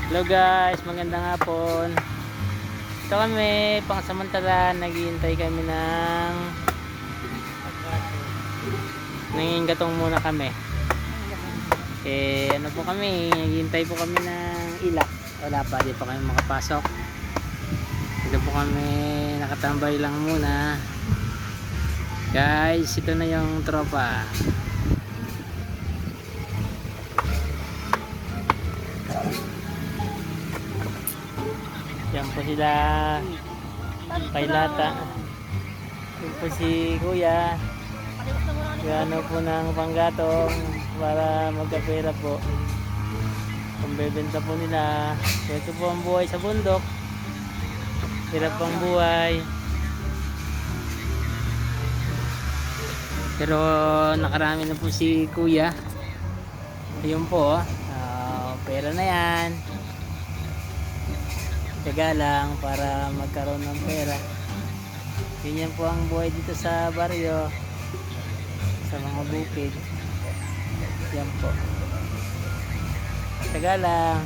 Hello guys, magandang hapon. Ito kami, pangsamantala, naghihintay kami ng nangingatong muna kami. Ano po kami, naghihintay po kami ng ilak. Wala pa, di pa kami makapasok. Ito po kami, nakatambay lang muna. Guys, ito na yung tropa. Yan po sila kay Lata. Yan po si Kuya. Gano po ng panggatong para magkapera po. Kung bebenta po nila. Ito po ang buhay sa bundok. Hirap ang buhay. Pero nakarami na po si Kuya. Ayun po. Pera na yan. Tiyaga lang para magkaroon ng pera. Ganyan po ang buhay dito sa baryo, sa mga bukid. Yan po. Tiyaga lang.